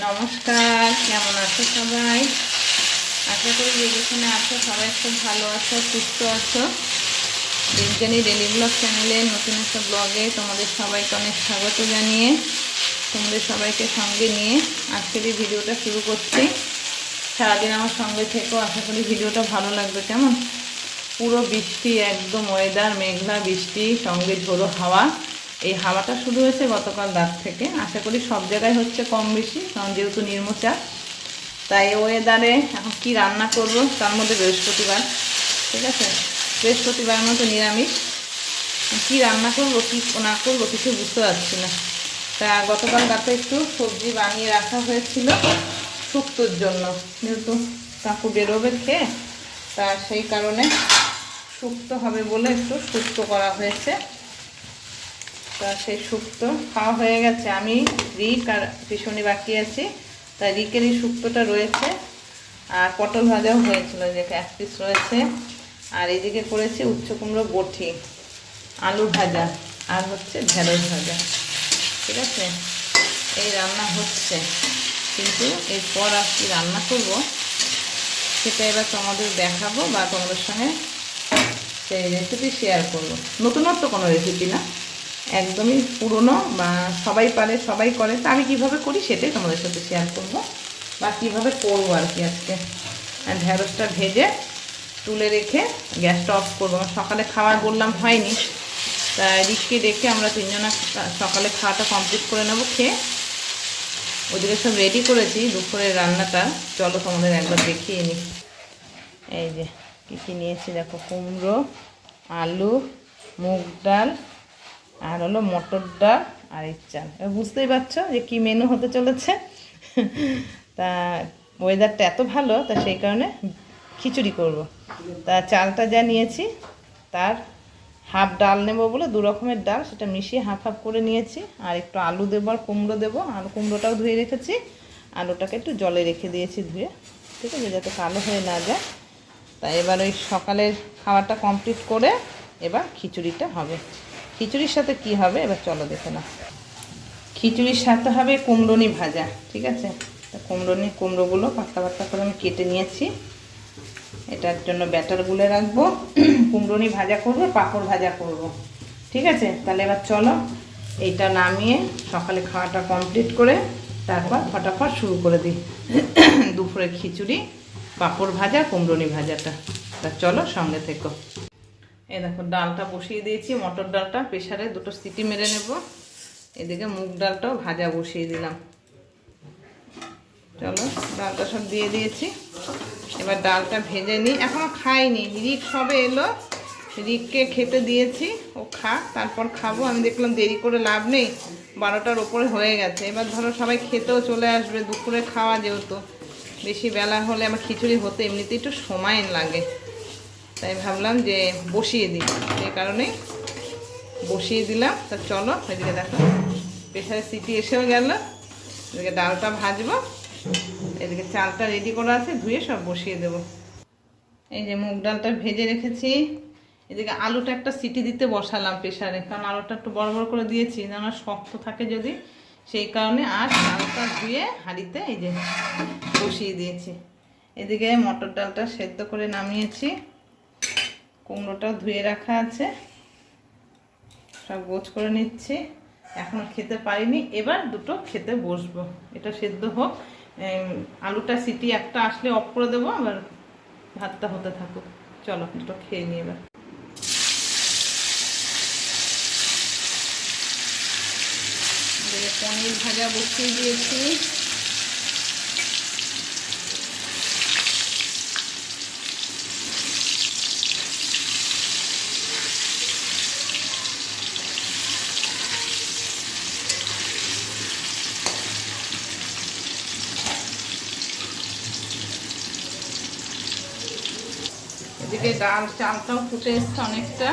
নমস্কার, কেমন আছো সবাই? আশা করি যে যেখানে আছো সবাই খুব ভালো আছো, সুস্থ আছো। বিজ্ঞানী ডেলি ব্লগ চ্যানেলের নতুন একটা ব্লগে তোমাদের সবাইকে অনেক স্বাগত জানিয়ে তোমাদের সবাইকে সঙ্গে নিয়ে আজকের এই ভিডিওটা শুরু করছি। সারাদিন আমার সঙ্গে থেকেও, আশা করি ভিডিওটা ভালো লাগবে। কেমন পুরো বৃষ্টি, একদম ওয়েদার মেঘলা বৃষ্টি, সঙ্গে ঝোড়ো হাওয়া। এই হাওয়াটা শুরু হয়েছে গতকাল রাত থেকে। আশা করি সব জায়গায় হচ্ছে কম বেশি, কারণ যেহেতু নিম্নচাপ। তাই ওয়েদারে এখন কী রান্না করব, তার মধ্যে বৃহস্পতিবার, ঠিক আছে, বৃহস্পতিবারের মতো নিরামিষ। কী রান্না করবো কী না করবো কিছু বুঝতে পারছি না। তা গতকাল রাতে একটু সবজি বানিয়ে রাখা হয়েছিল শুক্তোর জন্য, যেহেতু কাকু বেরোবে খেয়ে, তা সেই কারণে শুক্তো হবে বলে একটু শুক্তো করা হয়েছে। তা সেই শুক্তো খাওয়া হয়ে গেছে। আমি রিক আর ভীষণই বাকি আছি, তাই রিকের এই শুক্তোটা রয়েছে। আর পটল ভাজাও হয়েছিল, যে এক পিস রয়েছে। আর এদিকে করেছি উচ্ছে কুমড়ো বটি, আলু ভাজা, আর হচ্ছে ঢেঁড়স ভাজা। ঠিক আছে, এই রান্না হচ্ছে। কিন্তু এরপর আর কি রান্না করব সেটা এবার তোমাদের দেখাবো, বা তোমাদের সঙ্গে সেই রেসিপি শেয়ার করবো। নতুনত্ব কোনো রেসিপি না, একদমই পুরনো, বা সবাই পারে সবাই করে, তা আমি কীভাবে করি সেটাই তোমাদের সাথে শেয়ার করব, বা কীভাবে করবো আর কি আজকে। ঢেঁড়সটা ভেজে তুলে রেখে গ্যাসটা অফ করবো। সকালে খাওয়ার বললাম হয়নি, তা রিককে ডেকে আমরা তিনজনা সকালে খাওয়াটা কমপ্লিট করে নেবো খেয়ে। ওদিকে সব রেডি করেছি দুপুরের রান্নাটা, চলো তোমাদের একবার দেখিয়ে নিই। এই যে কী কী নিয়েছি দেখো, কুমড়ো, আলু, মুগ ডাল, আর হলো মটর ডাল, আর এই চাল। বুঝতেই পারছো যে কী মেনু হতে চলেছে। তা ওয়েদারটা এত ভালো, তা সেই কারণে খিচুড়ি করব। তা চালটা যা নিয়েছি তার হাফ ডাল নেব বলে, দু রকমের ডাল, সেটা মিশিয়ে হাফ হাফ করে নিয়েছি। আর একটু আলু দেবো আর কুমড়ো দেবো। আর কুমড়োটাও ধুয়ে রেখেছি, আলুটাকে একটু জলে রেখে দিয়েছি ধুয়ে, ঠিক আছে, যাতে কালো হয়ে না যায়। তাই এবার ওই সকালের খাওয়াটা কমপ্লিট করে এবার খিচুড়িটা হবে। খিচুড়ির সাথে কি হবে এবার চলো দেখে না। খিচুড়ির সাথে হবে কুমড়োনি ভাজা, ঠিক আছে। কুমড়োগুলো পাতলা পাতলা করে আমি কেটে নিয়েছি। এটার জন্য ব্যাটার গুলে রাখবো। কুমড়োনি ভাজা করবো, পাঁপড় ভাজা করব, ঠিক আছে। তাহলে এবার চলো এইটা নামিয়ে সকালে খাওয়াটা কমপ্লিট করে তারপর ফটাফট শুরু করে দিই দুপুরে খিচুড়ি, পাঁপড় ভাজা, কুমড়োনি ভাজাটা। তা চলো সঙ্গে থেকো। এই দেখো ডালটা বসিয়ে দিয়েছি, মটর ডালটা প্রেসারে দুটো সিটি মেরে নেব। এদিকে মুগ ডালটাও ভাজা বসিয়ে দিলাম। চলো ডালটা সব দিয়ে দিয়েছি, এবার ডালটা ভেজে নিই। এখনও খাইনি, রিক সবে এলো, রিককে খেতে দিয়েছি, ও খা, তারপর খাবো। আমি দেখলাম দেরি করে লাভ নেই, 12টার ওপরে হয়ে গেছে। এবার ধরো সবাই খেতেও চলে আসবে, দুপুরে খাওয়া যেহেতু বেশি বেলা হলে আমার খিচুড়ি হতে এমনিতেই একটু সময় লাগে, তাই ভাবলাম যে বসিয়ে দিই, সেই কারণেই বসিয়ে দিলাম। তা চলো এদিকে দেখো প্রেসারে সিটি এসেও গেল, এদিকে ডালটা ভাজবো, এদিকে চালটা রেডি করা আছে, ধুয়ে সব বসিয়ে দেব। এই যে মুগ ডালটা ভেজে রেখেছি, এদিকে আলুটা একটা সিটি দিতে বসালাম প্রেসারে, কারণ আলুটা একটু বড় বড় করে দিয়েছি না, আমার শক্ত থাকে যদি, সেই কারণে। আর চালটা ধুয়ে হাঁড়িতে এই যে বসিয়ে দিয়েছি। এদিকে মটর ডালটা সেদ্ধ করে নামিয়েছি, কুমড়োটাও ধুয়ে রাখা আছে, সব গোছ করে নিচ্ছি। এখনও খেতে পারিনি, এবার দুটো খেতে বসবো। এটা সেদ্ধ হোক, আলুটা সিটি একটা আসলে অফ করে দেবো, আবার ভাতটা হতে থাকুক। চলো দুটো খেয়ে নিই এবার। পনির ভাজা বসিয়ে দিয়েছি, এদিকে ডাল চালটাও ফুটে এসছে অনেকটা,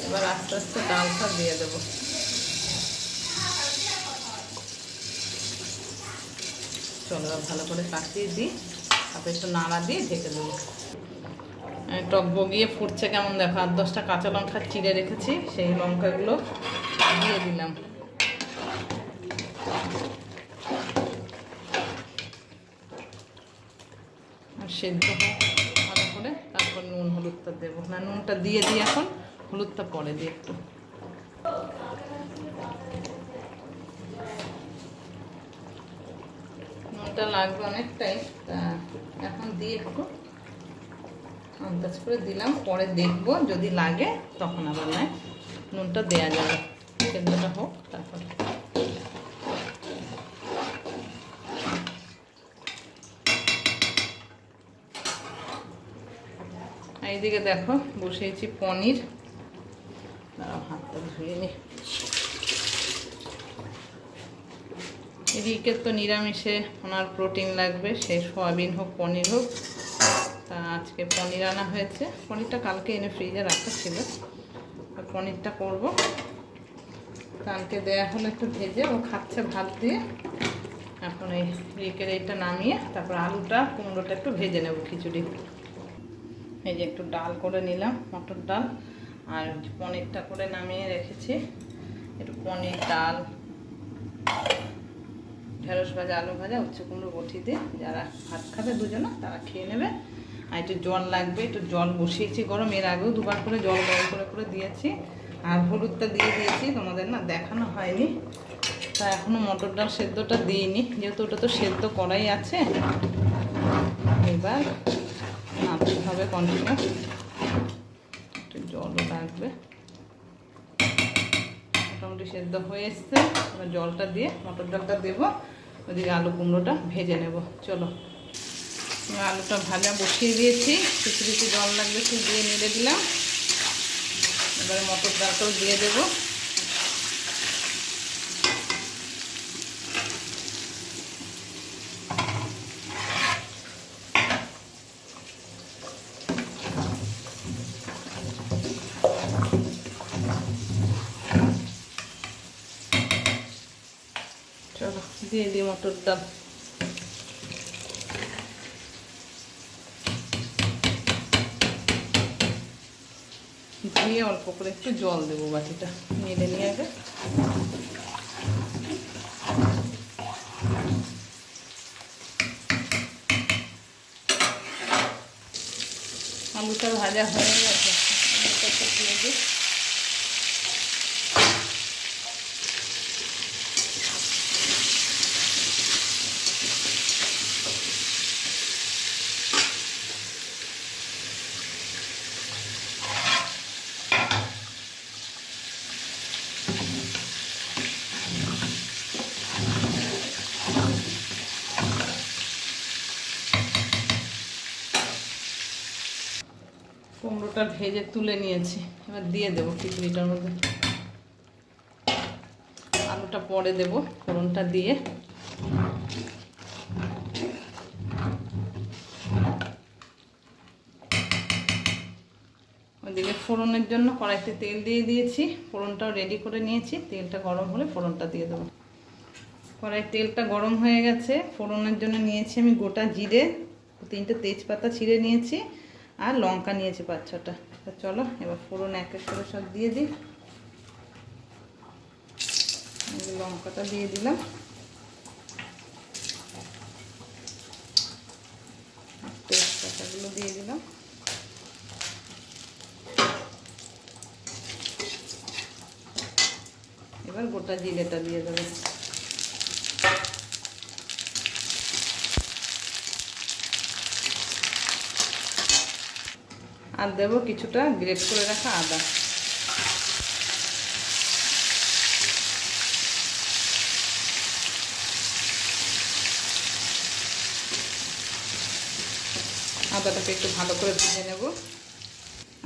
এবার আস্তে আস্তে ডালটা দিয়ে দেবো। চলো ভালো করে কাটিয়ে দিই, তারপরে একটু নাড়া দিয়ে ঢেকে দেবো। টক বগিয়ে ফুটছে কেমন দেখো। 8-10টা কাঁচা লঙ্কা চিড়ে রেখেছি, সেই লঙ্কাগুলো দিয়ে দিলাম। সেদ্ধ হোক ভালো করে, তারপর নুন হলুদটা দেবো। না, নুনটা দিয়ে দিই এখন, হলুদটা পরে দিই একটু। নুনটা লাগবে অনেকটাই, তা এখন দিয়ে একটু আন্দাজ করে দিলাম, পরে দেখবো যদি লাগে তখন আবার নয় নুনটা দেওয়া যাবে। সেদ্ধটা হোক তারপর। এইদিকে দেখো বসিয়েছি পনির। দাঁড়াও, হাতটা ধুয়ে নি। এদিকে তো নিরামিষে ওনার প্রোটিন লাগবে, সে সয়াবিন হোক পনির হোক। তা আজকে পনির আনা হয়েছে। পনিরটা কালকে এনে ফ্রিজে রাখা ছিল, পনিরটা করব। কালকে দেয়া হলো একটু ভেজে, ও খাচ্ছে ভাত দিয়ে। এখন এই রিকের এইটা নামিয়ে তারপর আলুটা কুমড়োটা একটু ভেজে নেব খিচুড়ি। এই যে একটু ডাল করে নিলাম, মটর ডাল, আর পনিরটা করে নামিয়ে রেখেছি। একটু পনির, ডাল, ঢেঁড়স ভাজা, আলু ভাজা, উচ্ছে কুমড়ো বটি দিয়ে যারা ভাত খাবে দুজনে তারা খেয়ে নেবে। আর একটু জল লাগবে, একটু জল বসিয়েছি গরম। এর আগেও দুবার করে জল গরম করে করে দিয়েছি। আর হলুদটা দিয়ে দিয়েছি, তোমাদের না দেখানো হয়নি। তা এখনও মটর ডাল সেদ্ধটা দিইনি, যেহেতু ওটা তো সেদ্ধ করাই আছে। এবার নাড়তে হবে কন্টিনিউ, একটু জলও লাগবে। মোটামুটি সেদ্ধ হয়ে এসছে, এবার জলটা দিয়ে মটর ডালটা দেবো। ওদিকে আলু কুমড়োটা ভেজে নেব। চলো, আলুটা ভাজা বসিয়ে দিয়েছি, কিছু কিছু জল লাগবে একটু দিয়ে নেড়ে দিলাম। এবারে মটর ডালটাও দিয়ে দেবো। চলো দিয়ে দিই মটর ডাল। দিয়ে অল্প করে একটু জল দেবো, বাটিটা নেড়ে নিয়ে আগে। আলুটা ভাজা হয়ে গেছে, আলুটা একটু দিয়ে দিই। কুমড়োটা ভেজে তুলে নিয়েছি, এবার দিয়ে দেবো খিচুড়িটার মধ্যে। আলুটা পরে দেবো ফোড়নটা দিয়ে। ওইদিকে ফোড়নের জন্য কড়াইতে তেল দিয়ে দিয়েছি, ফোড়নটাও রেডি করে নিয়েছি। তেলটা গরম হলে ফোড়নটা দিয়ে দেবো। কড়াই তেলটা গরম হয়ে গেছে, ফোড়নের জন্য নিয়েছি আমি গোটা জিরে, 3টে তেজপাতা ছিঁড়ে নিয়েছি, আর লঙ্কা নিয়েছি 5-6টা। তা চলো এবার ফোড়ন এক এক করে সব দিয়ে দিই। লঙ্কাটা দিয়ে দিলাম, তেজপাতাগুলো দিয়ে দিলাম। এবার গোটা জিরেটা দিয়ে দেবো। আর দেবো কিছুটা গ্রেট করে রাখা আদা। আদাটাকে একটু ভালো করে ভেজে নেব।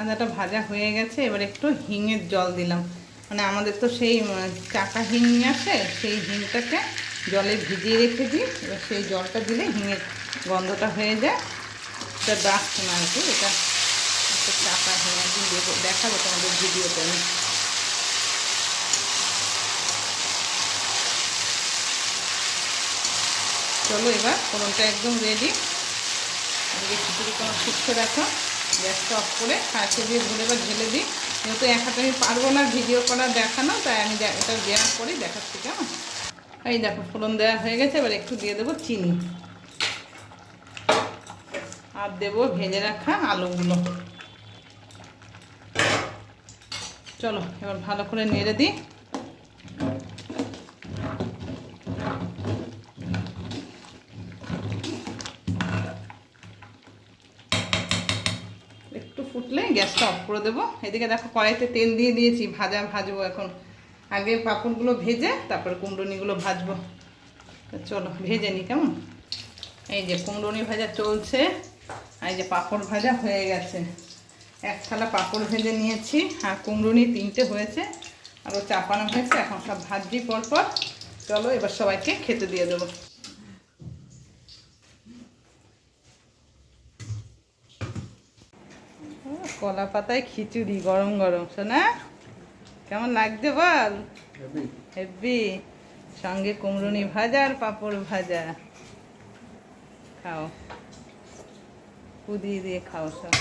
আদাটা ভাজা হয়ে গেছে, এবার একটু হিঙের জল দিলাম। মানে আমাদের তো সেই চাকা হিং আছে, সেই হিংটাকে জলে ভিজিয়ে রেখে দিই। এবার সেই জলটা দিলে হিঙের গন্ধটা হয়ে যায়। এটা ডাকছে না আর কি, এটা একটা চাকা হিং, একদিন দেখাবো তোমাদের ভিডিওতে আমি। চলো এবার ফোড়নটা একদম রেডি। এদিকে খিচুড়ি কোনো শুকতে রাখো, গ্যাসটা অফ করে কাছে দিয়ে ধরে এবার ঢেলে দিই। যেহেতু এক হাতে আমি পারবো না ভিডিও করা দেখানো, তাই আমি এটা দেওয়ার পরেই দেখাচ্ছি কেমন। এই দেখো ফোড়ন দেওয়া হয়ে গেছে, এবার একটু দিয়ে দেবো চিনি। আর দেবো ভেজে রাখা আলুগুলো। চলো এবার ভালো করে নেড়ে দিই। একটু ফুটলে গ্যাসটা অফ করে দেবো। এদিকে দেখো কড়াইতে তেল দিয়ে দিয়েছি, ভাজবো এখন। আগে পাঁপড়গুলো ভেজে তারপরে কুমড়োনিগুলো ভাজবো। চলো ভেজে নিই কেমন। এই যে কুমড়োনি ভাজা চলছে, এই যে পাঁপড় ভাজা হয়ে গেছে। এক থালা পাঁপড় ভেজে নিয়েছি, আর কুমড়োনি 3টে হয়েছে, আরও চাপানো হয়েছে। এখন সব ভাজছি পরপর। চলো এবার সবাইকে খেতে দিয়ে দেবো। কলা পাতায় খিচুড়ি গরম গরম, শোনা কেমন লাগছে বল? হেব্বি। সঙ্গে কুমড়োনি ভাজা আর পাঁপড় ভাজা। খাও, পুদিয়ে দিয়ে খাও সব।